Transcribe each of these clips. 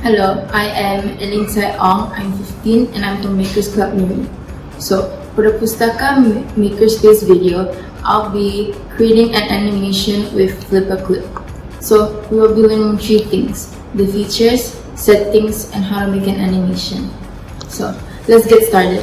Hello, I am Aline Tsai Ong. I'm 15 and I'm from Makers Club Miri. So for the Pustaka Makerspace video, I'll be creating an animation with flipaclip. So we will be learning three things: the features, settings, and how to make an animation. So let's get started.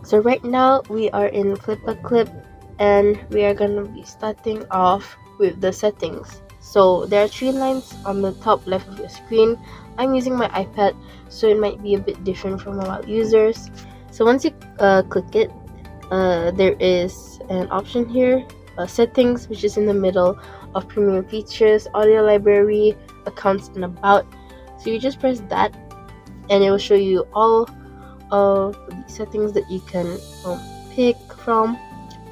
So right now we are in flipaclip and we are going to be starting off with the settings. So there are three lines on the top left of your screen. I'm using my iPad, so it might be a bit different from a lot of users. So once you click it, there is an option here, settings, which is in the middle of premium features, audio library, accounts, and about. So you just press that and it will show you all of the settings that you can pick from.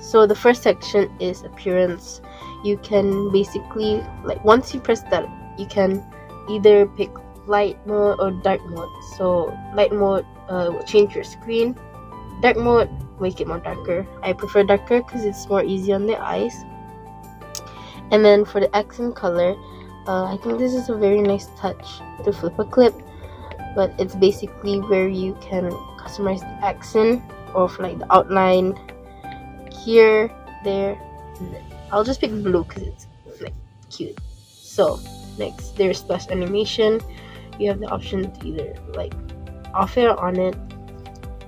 So the first section is appearance. You can basically, once you press that, you can either pick light mode or dark mode. So light mode will change your screen, dark mode make it more darker. I prefer darker because it's more easy on the eyes. And then for the accent color, I think this is a very nice touch to flipaclip, but it's basically where you can customize the accent or the outline here, there, and then I'll just pick blue because it's cute. So next, there's splash animation. You have the option to either off it or on it.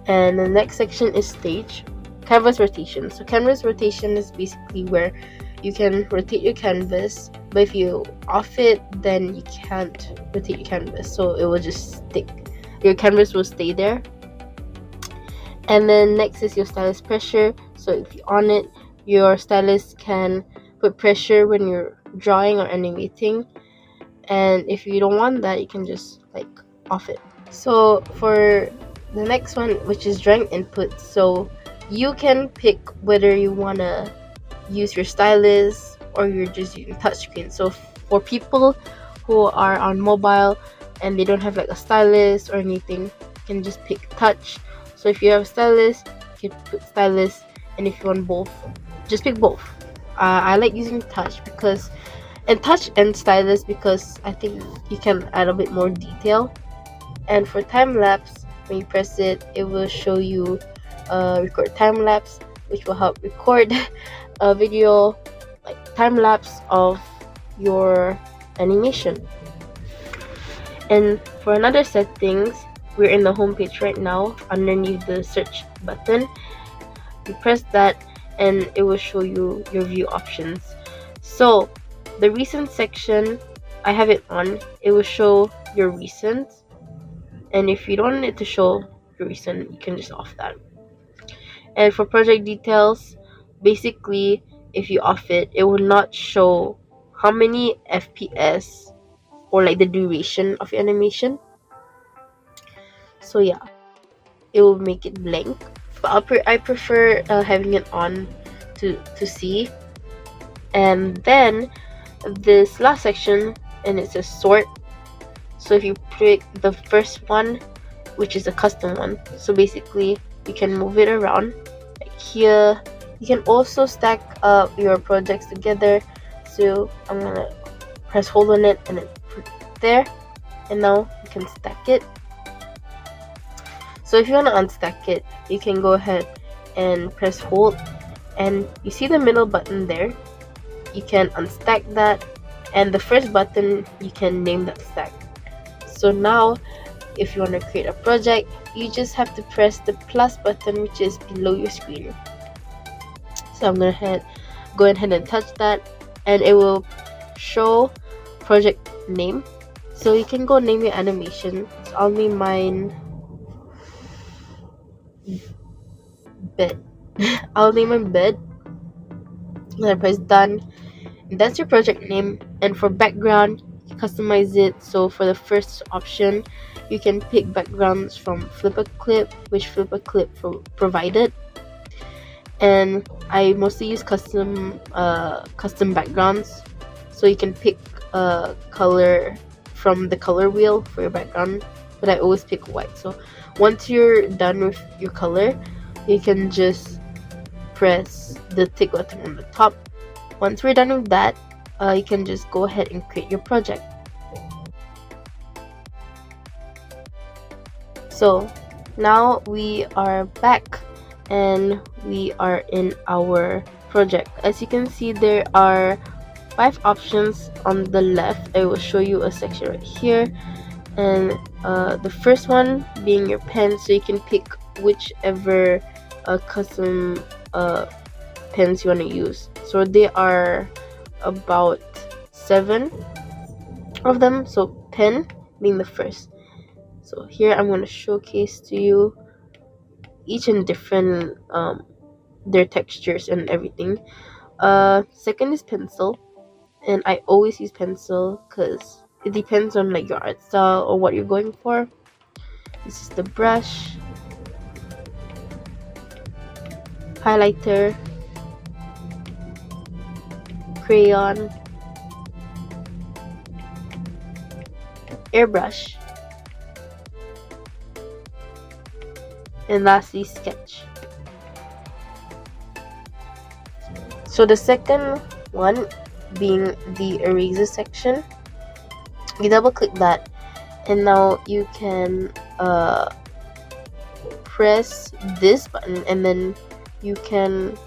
And the next section is stage, canvas rotation. So canvas rotation is basically where you can rotate your canvas, but if you off it, then you can't rotate your canvas, so it will just stick. Your canvas will stay there. And then next is your stylus pressure. So if you on it, your stylus can put pressure when you're drawing or animating, and if you don't want that, you can just off it. So for the next one, which is drawing input, so you can pick whether you want to use your stylus or you're just using touchscreen. So for people who are on mobile and they don't have a stylus or anything, you can just pick touch. So if you have a stylus, you can put stylus, and if you want both, just pick both. I like using touch and stylus because I think you can add a bit more detail. And for time lapse, when you press it, it will show you record time lapse, which will help record a video time lapse of your animation. And for another settings, we're in the home page right now. Underneath the search button, you press that and it will show you your view options. So the recent section, I have it on. It will show your recent, and if you don't want it to show your recent, you can just off that. And for project details, basically if you off it, it will not show how many FPS or the duration of your animation. So yeah, it will make it blank, but I prefer having it on to see. And then this last section, and it says sort. So if you pick the first one, which is a custom one, so basically you can move it around here. You can also stack up your projects together. So I'm gonna press hold on it and then put it there, and now you can stack it. So if you want to unstack it, you can go ahead and press hold, and you see the middle button there. You can unstack that, and the first button, you can name that stack. So now if you want to create a project, you just have to press the plus button, which is below your screen. So I'm gonna go ahead and touch that, and it will show project name. So you can go name your animation. So I'll name mine bed. I'll name my bed, and I press done, and that's your project name. And for background, you customize it. So for the first option, you can pick backgrounds from flipaclip, which flipaclip provided. And I mostly use custom backgrounds. So you can pick a color from the color wheel for your background, but I always pick white. So once you're done with your color, you can just press the tick button on the top. Once we're done with that, you can just go ahead and create your project. So now we are back and we are in our project. As you can see, there are 5 options on the left. I will show you a section right here, and the first one being your pen, so you can pick whichever custom pens you want to use. So there are about 7 of them, so pen being the first. So here I'm going to showcase to you each in different their textures and everything. Second is pencil, and I always use pencil because it depends on like your art style or what you're going for. This is the brush, highlighter, crayon, airbrush, and lastly sketch. So the second one being the eraser section, you double click that, and now you can press this button, and then you can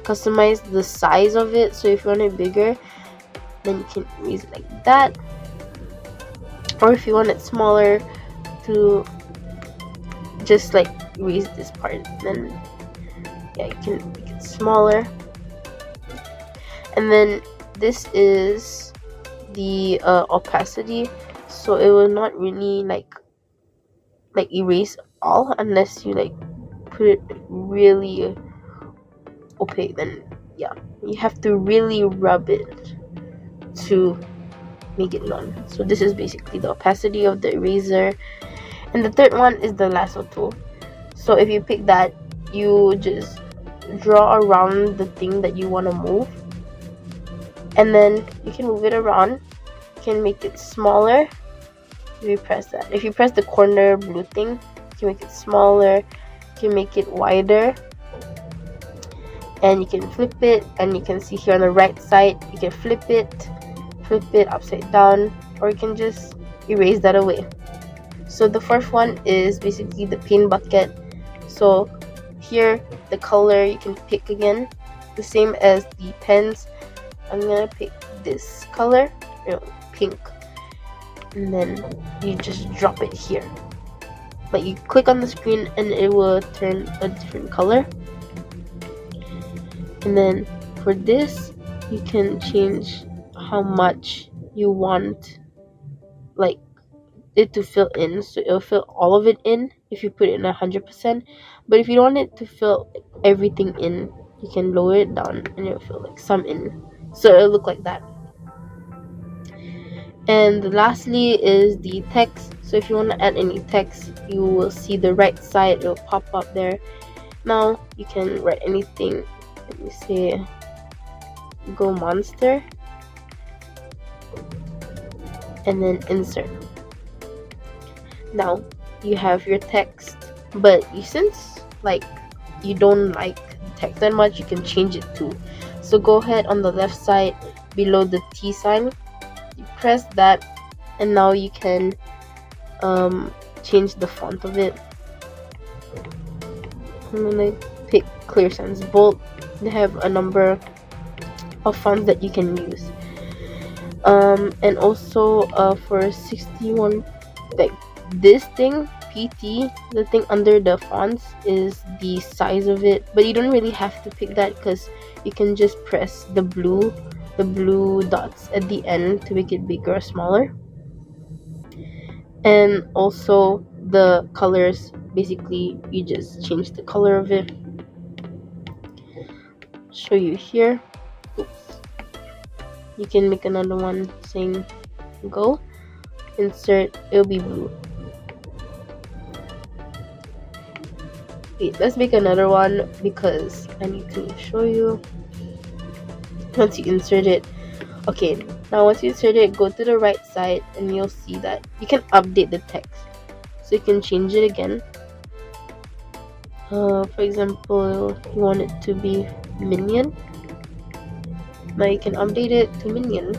customize the size of it. So if you want it bigger, then you can erase it like that, or if you want it smaller, to just like erase this part, then yeah, you can make it smaller. And then this is the opacity, so it will not really like erase all unless you like put it really opaque. Then yeah, you have to really rub it to make it none. So this is basically the opacity of the eraser. And the third one is the lasso tool. So if you pick that, you just draw around the thing that you want to move, and then you can move it around. You can make it smaller if you press that. If you press the corner blue thing, you can make it smaller. You can make it wider, and you can flip it. And you can see here on the right side, you can flip it upside down, or you can just erase that away. So the fourth one is basically the paint bucket. So here the color you can pick again, the same as the pens. I'm gonna pick this color, pink, and then you just drop it here. But you click on the screen and it will turn a different color. And then for this, you can change how much you want like it to fill in, so it'll fill all of it in if you put it in 100%. But if you don't want it to fill everything in, you can lower it down and it'll fill like some in, so it'll look like that. And lastly is the text. So if you want to add any text, you will see the right side, it'll pop up there. Now you can write anything. Let me say go monster, and then insert. Now you have your text, but since like you don't like text that much, you can change it too. So go ahead on the left side below the T sign, you press that, and now you can change the font of it. I'm gonna pick Clear Sans Bold. They have a number of fonts that you can use, and also for 61, like this thing PT, the thing under the fonts is the size of it, but you don't really have to pick that because you can just press the blue dots at the end to make it bigger or smaller. And also the colors, basically you just change the color of it. I'll show you here. Oops. You can make another one saying go, insert, it'll be blue. Wait, let's make another one because I need to show you. Once you insert it, Okay, now once you insert it, go to the right side and you'll see that you can update the text. So you can change it again. For example, you want it to be minion. Now you can update it to minion.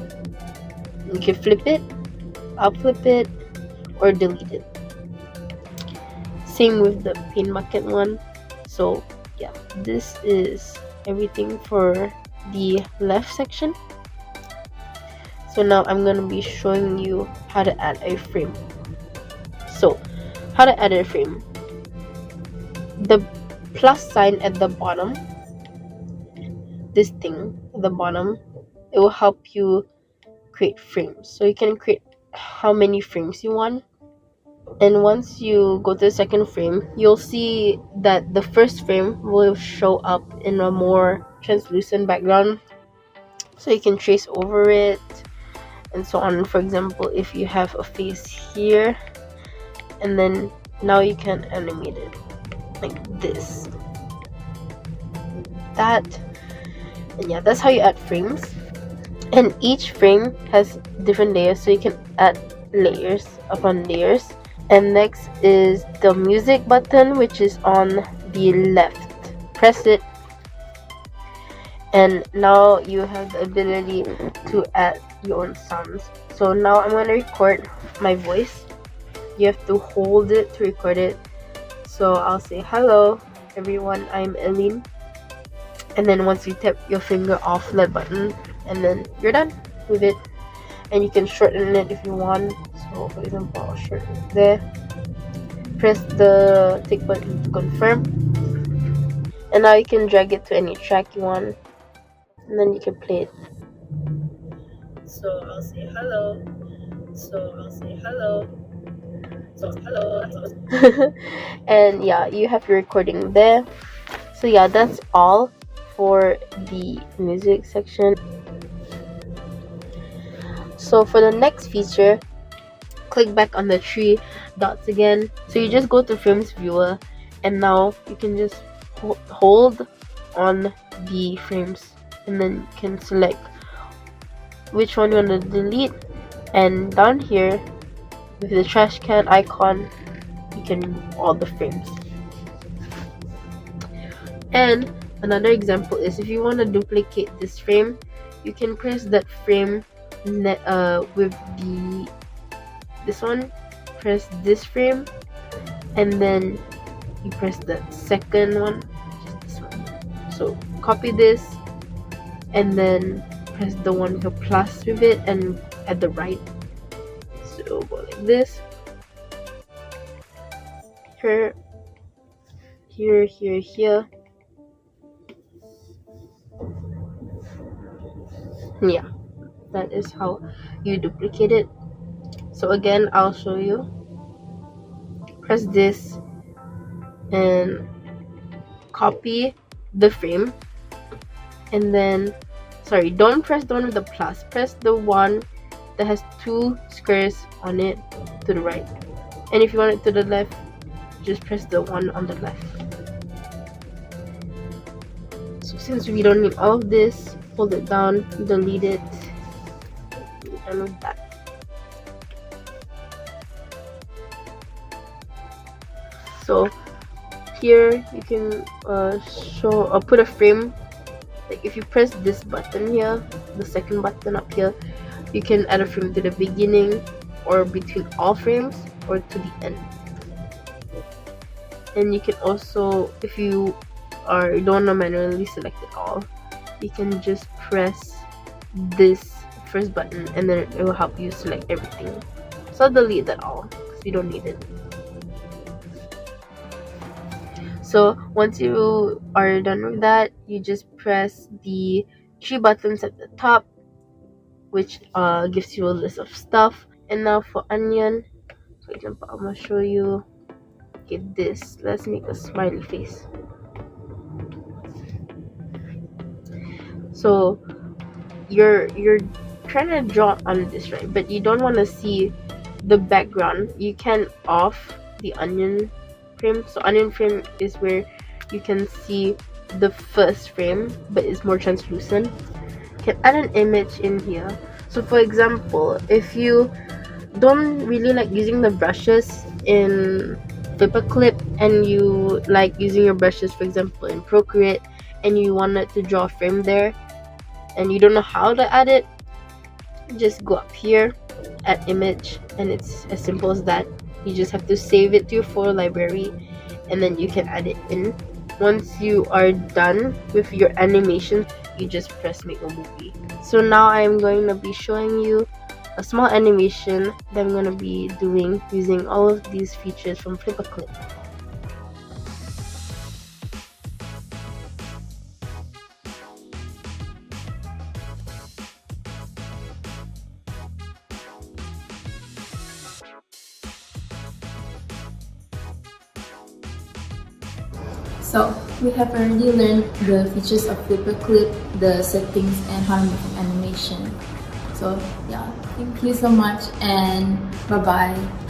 You can flip it, up flip it, or delete it. Same with the paint bucket one. So yeah, this is everything for the left section. So now I'm gonna be showing you how to add a frame. So how to add a frame. The plus sign at the bottom, this thing at the bottom, it will help you create frames. So you can create how many frames you want. And once you go to the second frame, you'll see that the first frame will show up in a more translucent background. So you can trace over it and so on. For example, if you have a face here, and then now you can animate it like this. And yeah, that's how you add frames. And each frame has different layers, so you can add layers upon layers. And next is the music button, which is on the left. Press it, and now you have the ability to add your own sounds. So now I'm going to record my voice. You have to hold it to record it. So I'll say, hello everyone, I'm Aline. And then once you tap your finger off that button, and then you're done with it. And you can shorten it if you want. So for example, I'll shorten it there. Press the tick button to confirm. And now you can drag it to any track you want. And then you can play it. So I'll say hello. And yeah, you have your recording there. So yeah, that's all for the music section. So for the next feature, click back on the three dots again. So you just go to frames viewer, and now you can just hold on the frames, and then you can select which one you want to delete. And down here with the trash can icon, you can remove all the frames. And another example is if you want to duplicate this frame, you can press that frame with this one, press this frame, and then you press the second one, which is this one. So copy this, and then press the one with a plus with it, and at the right. So go like this. Here. Yeah, that is how you duplicate it. So again, I'll show you. Press this and copy the frame, and then don't press the one with the plus, press the one that has two squares on it to the right. And if you want it to the left, just press the one on the left. So since we don't need all of this, hold it down, delete it, and with that. So here you can put a frame. Like if you press this button here, the second button up here, you can add a frame to the beginning, or between all frames, or to the end. And you can also, if you don't want to manually select it all, you can just press this first button, and then it will help you select everything. So I'll delete that all because we don't need it. So once you are done with that, you just press the three buttons at the top, which gives you a list of stuff. And now for onion, for example, I'm gonna show you. Okay, this. Let's make a smiley face. So you're trying to draw on this, right? But you don't want to see the background. You can off the onion frame. So onion frame is where you can see the first frame, but it's more translucent. can add an image in here. So for example, if you don't really like using the brushes in flipaclip and you like using your brushes, for example in Procreate, and you wanted to draw a frame there and you don't know how to add it, just go up here, add image, and it's as simple as that. You just have to save it to your photo library and then you can add it in. Once you are done with your animation, you just press make a movie. So now I'm going to be showing you a small animation that I'm going to be doing using all of these features from flipaclip. So we have already learned the features of flipaclip, the settings, and how to make an animation. So yeah, thank you so much and bye bye.